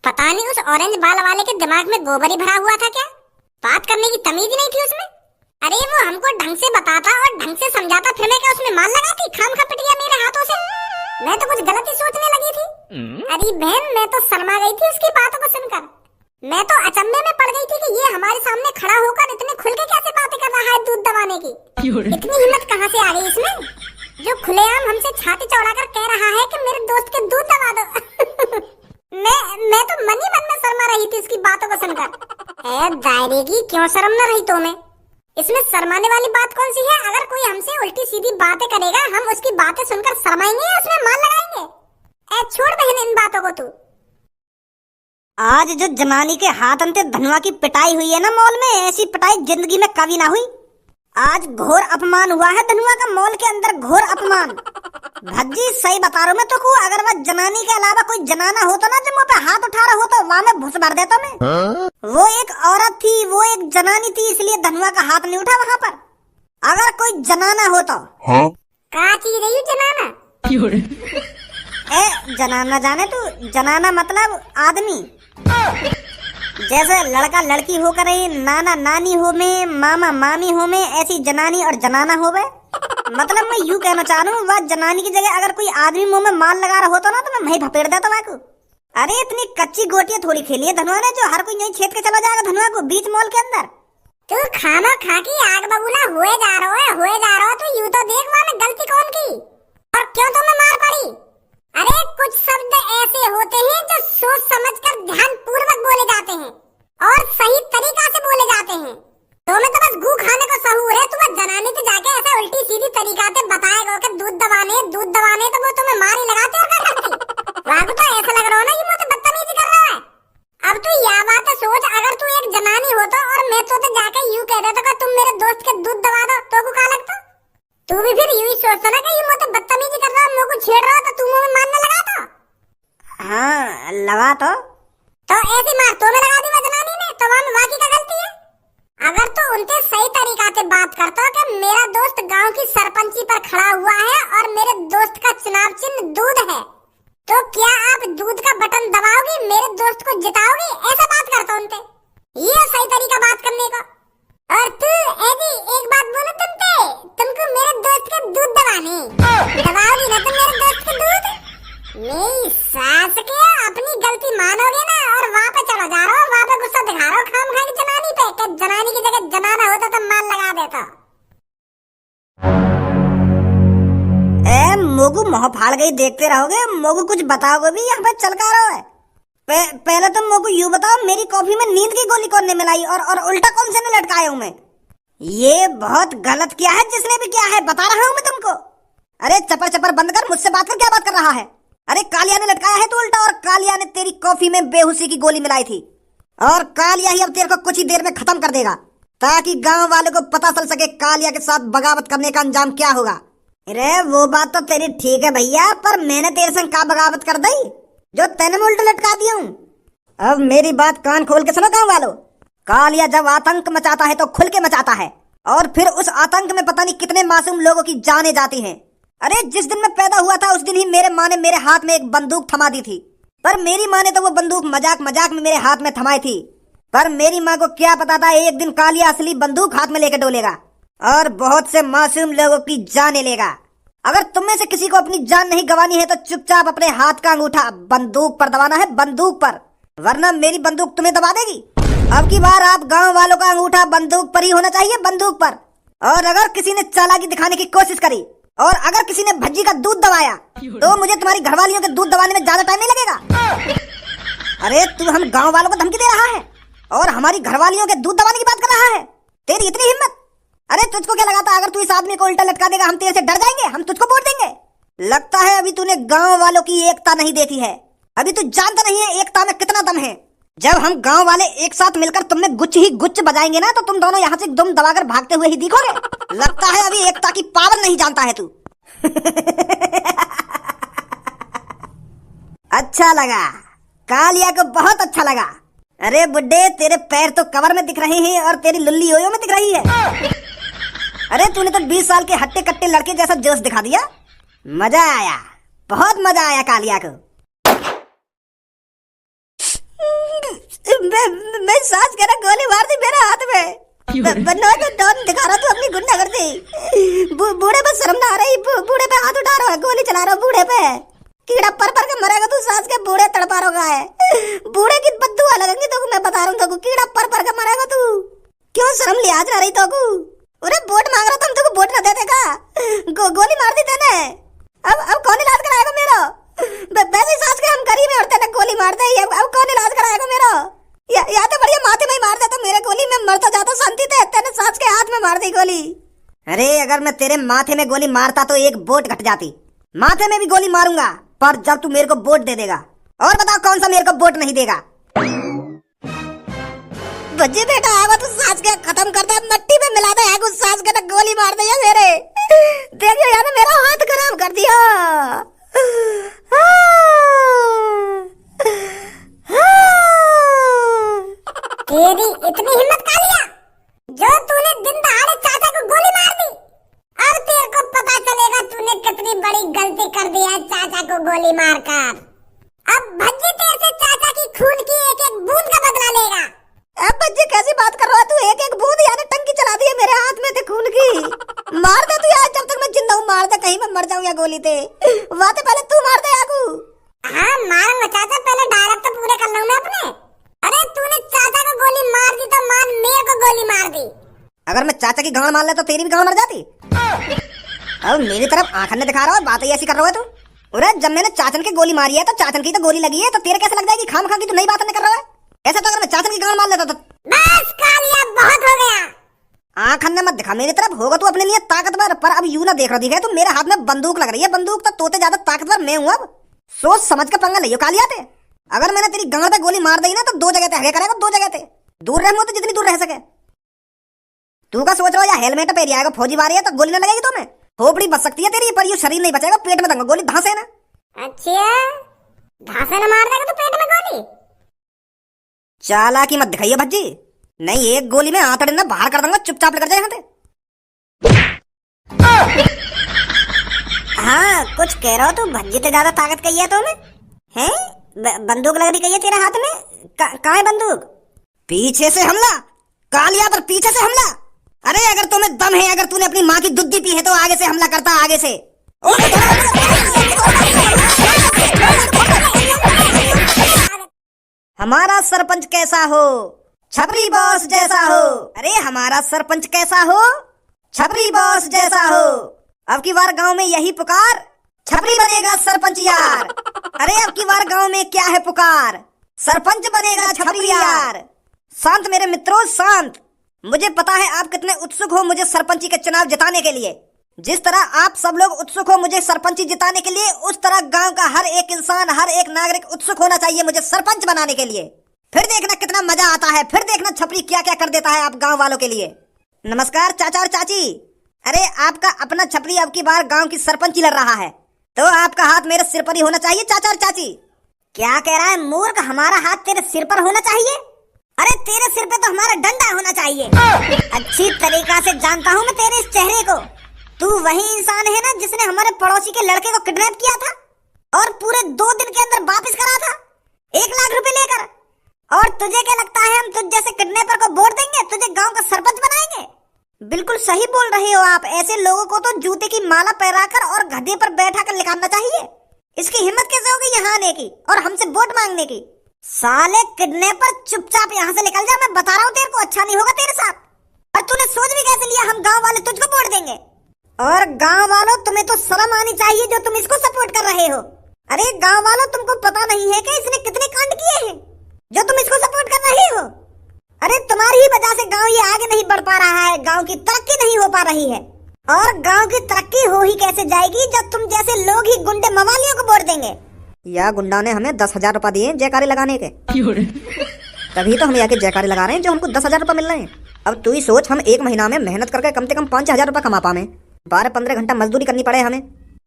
पता नहीं उस ऑरेंज बाल वाले के दिमाग में गोबर ही भरा हुआ था क्या? बात करने की तमीज ही नहीं थी उसमें। अरे वो हमको ढंग से बताता और ढंग से समझाता, फिर मैं क्या उसमें मान लगाती? खामखा पिट गया मेरे हाथों से। मैं तो कुछ गलत ही सोचने लगी थी। अरे बहन, मैं तो शर्मा गई थी उसकी बातों को सुनकर। मैं तो अचंभे में पड़ गई थी कि ये हमारे सामने खड़ा होकर इतने खुल के कैसे बातें कर रहा है दूध दबाने की। इतनी हिम्मत कहाँ से आ गई इसमें, जो खुलेआम हमसे छाती चौड़ाकर कह रहा है कि मेरे दोस्त के दूध दबा दो। मैं तो मन ही मन में शर्मा रही थी उसकी बातों को सुनकर। ए दायरे की, क्यों शर्म न रही तुम्हें? इसमें शर्माने वाली बात कौन सी है? अगर कोई हमसे उल्टी सीधी बातें करेगा, हम उसकी बातें सुनकर शर्माएंगे या उसमें मान लगाएंगे? ए छोड़ बहन इन बातों को तू। आज जो जनानी के हाथ अंते धनुआ की पिटाई हुई है ना मॉल में, ऐसी पिटाई जिंदगी में कभी ना हुई। आज घोर अपमान हुआ है धनुआ का मॉल के अंदर, घोर अपमान। भज्जी सही बता रहा हूँ मैं तो को, अगर वह जनानी के अलावा कोई जनाना होता ना जो मुँह पे हाथ उठा रहा होता, वहाँ में भुस भर देता मैं। वो एक औरत थी, वो एक जनानी थी, इसलिए धनुआ का हाथ नहीं उठा वहाँ पर। अगर कोई जनाना होता। क्या चीज रही जनाना? जनाना जाने तू, जनाना मतलब आदमी। जैसे लड़का लड़की होकर नाना नानी हो में, मामा मामी हो में, ऐसी जनानी और जनाना हो गए। मतलब मैं यूँ कहना चाह रहा हूँ, वह जनानी की जगह अगर कोई आदमी मुंह में माल लगा रहा होता ना, तो मैं वही भपेड़ देता वहाँ को। अरे इतनी कच्ची गोटियां थोड़ी खेली है धनुआ ने, जो हर कोई यहीं छेद के चला जाएगा धनुआ को बीच मॉल के अंदर। तू खाना खा की आग बबूला हुए जा रहा हो तो यूँ तो देख वहाँ में गलती कौन की और क्यों तुम्हें मार पड़ी? अरे कुछ शब्द ऐसे होते हैं जो सोच समझकर ध्यान पूर्वक बोले जाते हैं और सही तरीका से बोले जाते हैं। तुम्हें तो बस गू खाने को सहूर है। तुम्हें जनानी तो जाके ऐसा उल्टी सीधी तरीका से बताएगा कि दूध दबाने तो वो तुम्हें मार ही लगाते और कर सकती। वहाँ को तो ऐसा लग रहा हो ना कि मुझे बदतमीजी कर रहा है। अब तू यह बात सोच, अगर तू एक जनानी होता और मैं तो जाके यूँ कह देता कि तुम मेरे दोस्त के दूध दबा दो, तो को क्या लगता? तू भी फिर यूं ही सोचता ना कि ये मुझे बदतमीजी कर रहा है, मुझे छेड़ रहा है, तो तू मुझे मारने लगा था। हाँ लगा तो ऐसी मार तो में लगा दी वह जनानी ने, तो वहाँ वाकई का गलती है। अगर तो उनसे सही तरीका से बात करता कि मेरा दोस्त गांव की सरपंची पर खड़ा हुआ है और मेरे दोस्त का चुनाव चिन्ह दूध है, तो क्या आप दूध का बटन दबाओगी, मेरे दोस्त को जिताओगी? ऐसा बात करता उनसे, ये सही तरीका बात करने का। और तू एदी एक बात बोलो, तुमको मेरे दोस्त के दूध दबाओगी ना तुम मेरे दोस्त के दूध? मेरी सास के अपनी गलती मानोगे ना और वहाँ पे चला जा रहा हो, वहाँ पे गुस्सा दिखा रहा हो खाम खा की जनानी पे, कि जनानी की जगह जनाना होता तो माल लगा देता। मोगू मोह फाड़ गई, देखते रहोगे। मोगू कुछ बताओगे भी यहाँ पे चल का रहा है। पहले तुम मोगू यूँ बताओ, मेरी कॉफी में नींद की गोली कौन ने मिलाई और उल्टा कौन से ने लटकाया हूँ मैं? ये बहुत गलत किया है जिसने भी किया है, बता रहा हूँ मैं तुमको। अरे चपर चपर बंद कर, मुझसे बात कर, क्या बात कर रहा है? अरे कालिया ने लटकाया है तो उल्टा, और कालिया ने तेरी कॉफी में बेहोशी की गोली मिलाई थी, और कालिया ही अब तेरे को कुछ ही देर में खत्म कर देगा, ताकि गांव वालों को पता चल सके कालिया के साथ बगावत करने का अंजाम क्या होगा। अरे वो बात तो तेरी ठीक है भैया, पर मैंने तेरे संग का बगावत कर दी जो तेने उल्टा लटका दिया हूँ। अब मेरी बात कान खोल के सुनो गाँव वालों, कालिया जब आतंक मचाता है तो खुल के मचाता है, और फिर उस आतंक में पता नहीं कितने मासूम लोगों की जानें जाती हैं। अरे जिस दिन मैं पैदा हुआ था उस दिन ही मेरे माँ ने मेरे हाथ में एक बंदूक थमा दी थी, पर मेरी माँ ने तो वो बंदूक मजाक मजाक में मेरे हाथ में थमाई थी। पर मेरी माँ को क्या पता था एक दिन कालिया असली बंदूक हाथ में लेकर डोलेगा और बहुत से मासूम लोगों की जानें लेगा। अगर तुम में से किसी को अपनी जान नहीं गंवानी है तो चुपचाप अपने हाथ का अंगूठा बंदूक पर दबाना है, बंदूक पर, वरना मेरी बंदूक तुम्हें दबा देगी। अब की बार आप गांव वालों का अंगूठा बंदूक पर ही होना चाहिए, बंदूक पर। और अगर किसी ने चालाकी दिखाने की कोशिश करी और अगर किसी ने भज्जी का दूध दबाया तो मुझे तुम्हारी घरवालियों के दूध दबाने में ज्यादा टाइम नहीं लगेगा। अरे तू हम गांव वालों को धमकी दे रहा है और हमारी घरवालियों के दूध दबाने की बात कर रहा है, तेरी इतनी हिम्मत? अरे तुझको क्या लगा था अगर तू इस आदमी को उल्टा लटका देगा हम तेरे से डर जाएंगे, हम तुझको वोट देंगे? लगता है अभी तूने गांव वालों की एकता नहीं देखी है, अभी तू जानता नहीं है एकता में कितना दम है। जब हम गांव वाले एक साथ मिलकर तुम में गुच्छ ही गुच्छ बजाएंगे ना, तो तुम दोनों यहाँ से दुम दबाकर भागते हुए ही दिखोगे। लगता है अभी एकता की पावर नहीं जानता है तू। अच्छा लगा, कालिया को बहुत अच्छा लगा। अरे बुड्ढे तेरे पैर तो कवर में दिख रहे हैं और तेरी लुल्ली ओयो में दिख रही है। अरे तूने तो 20 साल के हट्टे कट्टे लड़के जैसा जोश दिखा दिया। मजा आया, बहुत मजा आया कालिया को। मैं सांस के ना गोली मार दी मेरे हाथ में। बनना तो डॉन दिखा रहा तू अपनी गुंडागर्दी। बूढ़े पे शर्म ना आ रही, बूढ़े पे हाथ उठा रहा है, गोली चला रहा बूढ़े पे। कीड़ा पर के मरेगा तू, सांस के बूढ़े तड़पा रहा है। बूढ़े की बद्दुआ लगेंगी तो मैं बता रहा हूँ, कीड़ा पर के मरेगा तू। क्यों शर्म लिहाज ना रही तो? अरे वोट मांग रहा था, हम तुमको वोट न दे देगा। गोली मार दी तेने। अब कौन इलाज कराएगा मेरा? वैसे सांस के हम गरीब हैं और तेने गोली मार दी। अब कौन इलाज कराएगा मेरा? या तो बढ़िया माथे में ही मार दे तो मेरे गोली में मरता जाता शांति थे। तेने सांस के हाथ में मार दी गोली। अरे अगर मैं तेरे माथे में गोली मारता तो एक वोट घट जाती। माथे में भी गोली मारूंगा, पर जब तू मेरे को वोट दे देगा। और बताओ कौन सा मेरे को वोट नहीं देगा? बच्चे बेटा आवा तू सांस के खत्म कर दे, मट्टी में मिला दे। आगू सांस के गोली मार दे मेरे। देखियो यार मेरा हाथ खराब कर दिया। तेरी इतनी हिम्मत कालिया, जो तूने दिन दहाड़े चाचा को गोली मार दी। और तेरे को पता चलेगा तूने कितनी बड़ी गलती कर दी है चाचा को गोली मारकर। अब भज्जी तेरे से चाचा की खून की एक एक बूंद का बदला लेगा। अब बच्चे कैसी बात कर रहा है तू? एक एक बूंद यानी टंकी चला दी है मेरे हाथ में थे खून की। मार दे तू यार, जब तक मैं जिंदा हूँ मार दे, कहीं मैं मर जाऊँ या गोली ते। वाते पहले तू मार दे आगू। हाँ मारूंगा चाचा, पहले डायलॉग तो पूरे कर लूं मैं अपने। अरे तूने चाचा को गोली मार दी तो मान मेरे को गोली मार दी। अगर मैं चाचा की गांड मार ले तो तेरी भी गांड मर जाती। अब मेरी तरफ आंखन ने दिखा रहा है, बात ही ऐसी कर रहा है तू। अरे जब मैंने चाचन की गोली मारी है तो चाचन की तो गोली लगी है, तो तेरे कैसे लग जाएगी? खाम खा की तू नई बात नहीं कर रहा है। ऐसा तो अगर मैं चाचन की गांड मार लेता तो। बस कालिया बहुत हो गया। आंखन ने मत दिखा मेरी तरफ, होगा तू अपने लिए ताकतवर, पर अब यूं ना देख रही है तू। मेरे हाथ में बंदूक लग रही है, बंदूक तो तोते ज्यादा ताकतवर मैं हूँ। अब सोच समझ के पंगा लियो कालिया ते। अगर मैंने तेरी गांड पे गोली मार दी ना तो दो जगह ते हगे करेगा, दो जगह ते दूर रह तो जितनी दूर रह सके। तू का सोच रहा है या हेलमेट पे आएगा फौजी वारी है तो गोली ना लगेगी तुम्हें? खोपड़ी बच सकती है तेरी, पर ये शरीर नहीं बचेगा। पेट में दूंगा गोली, धांसे ना। अच्छा धांसे न मार देगा तो पेट में गोली? चालाकी मत दिखाइए भज्जी, नहीं एक गोली में आंतड़े ना बाहर कर दूंगा। चुपचाप लेकर जाए यहाँ से। हाँ कुछ कह रहा हो तू? भज्जी तो ज्यादा ताकत कही है तुम्हें हैं? बंदूक लग रही कही है तेरे हाथ में? कहाँ है बंदूक? पीछे से हमला कालिया पर, पीछे से हमला। अरे अगर तुम्हें दम है, अगर तूने अपनी माँ की दूध पी है तो आगे से हमला करता, आगे से। हमारा सरपंच कैसा हो? छपरी बॉस जैसा हो। अरे हमारा सरपंच कैसा हो? छपरी बॉस जैसा हो। अब की बार गांव में यही पुकार, छपरी बनेगा सरपंच यार। अरे अब की बार गांव में क्या है पुकार, सरपंच बनेगा छपरी यार। शांत मेरे मित्रों शांत। मुझे पता है आप कितने उत्सुक हो मुझे सरपंची के चुनाव जिताने के लिए। जिस तरह आप सब लोग उत्सुक हो मुझे सरपंची जिताने के लिए, उस तरह गांव का हर एक इंसान, हर एक नागरिक उत्सुक होना चाहिए मुझे सरपंच बनाने के लिए। फिर देखना कितना मजा आता है, फिर देखना छपरी क्या क्या कर देता है आप गांव वालों के लिए। नमस्कार चाचा और चाची। अरे आपका अपना छपरी अब की बार गांव की सरपंची लड़ रहा है, तो आपका हाथ मेरे सिर पर ही होना चाहिए चाचा और चाची। क्या कह रहा है मूर्ख? हमारा हाथ तेरे सिर पर होना चाहिए? अरे तेरे सिर पे तो हमारा डंडा होना चाहिए। अच्छी तरीका से जानता हूँ मैं तेरे इस चेहरे को। तू वही इंसान है ना जिसने हमारे पड़ोसी के लड़के को किडनैप किया था और पूरे 2 दिन के अंदर वापस करा था 1 लाख रुपए लेकर। और तुझे क्या लगता है हम तुझ जैसे किडनैपर को वोट देंगे, तुझे गांव का सरपंच बनाएंगे? बिल्कुल सही बोल रहे हो आप। ऐसे लोगों को तो जूते की माला पहनाकर और गधे पर बैठा कर निकालना चाहिए। इसकी हिम्मत कैसे होगी यहाँ आने की और हमसे वोट मांगने की? साले किडनैपर चुपचाप यहाँ से निकल जा, मैं बता रहा हूँ तेरे को अच्छा नहीं होगा तेरे साथ। और तूने सोच भी कैसे लिया हम गांव वाले तुझको वोट देंगे? और गांव वालों तुम्हें तो शर्म आनी चाहिए जो तुम इसको सपोर्ट कर रहे हो। अरे गांव वालों तुमको पता नहीं है कि इसने कितने कांड किए हैं जो तुम इसको सपोर्ट कर रहे हो? अरे तुम्हारी ही वजह से गांव ये आगे नहीं बढ़ पा रहा है, गांव की तरक्की नहीं हो पा रही है। और गांव की तरक्की हो ही कैसे जाएगी जब तुम जैसे लोग ही गुंडे मवालियों को वोट देंगे। या गुंडा ने हमें 10,000 रुपए दिए जयकारी लगाने के, तभी तो हम यहाँ के जयकारी लगा रहे हैं जो हमको 10,000 रुपए मिल रहे हैं। अब तू ही सोच, हम 1 महीना में मेहनत करके कम से कम 5,000 रुपए कमा पाए। 12-15 घंटा मजदूरी करनी पड़े हमें,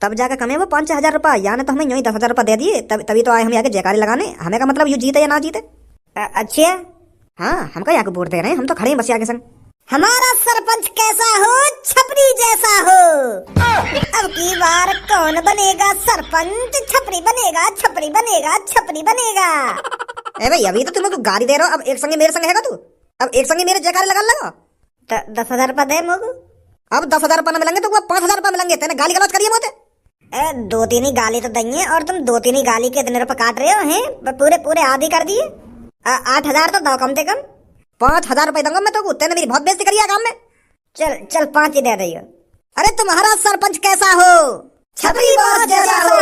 तब जाकर कमे वो 5,000 रुपए। यानी तो हमें यूं ही 10,000 रुपए दे दिए, तभी तो आए हम यहाँ के जयकारी लगाने। हमें का मतलब यू जीते या ना जीते। अच्छा हाँ, हमका यहाँ को वोट दे रहे हैं, हम तो खड़े हैं बस यहाँ के संग। हमारा सरपंच कैसा हो? छपरी जैसा हो। अब की बार कौन बनेगा सरपंच? छपरी बनेगा, छपरी बनेगा, छपरी बनेगा। ए भाई अभी तो तुम लोग गाली दे रहे हो, अब एक संगे मेरे संग हैगा तू, अब एक संगे मेरे जयकारे लगा लगा। 10,000 रुपया दे मोगू। अब 10,000 रुपया न मिलेंगे तो 5,000 रुपया मिलेंगे। तेने गाली गलौज करिए मोते। ए 2-3 ही गाली तो देंगे, और तुम 2-3 ही गाली के इतने रुपए काट रहे हो हैं, पूरे पूरे आधी कर दिए। 8,000 तो दो कम से कम। 5,000 रुपए दूंगा मैं तो। तेने मेरी बहुत बेइज्जती करी है काम में। चल 5 ही दे रही हो। अरे तुम्हारा सरपंच कैसा हो? छतरी बॉस जैसा हो।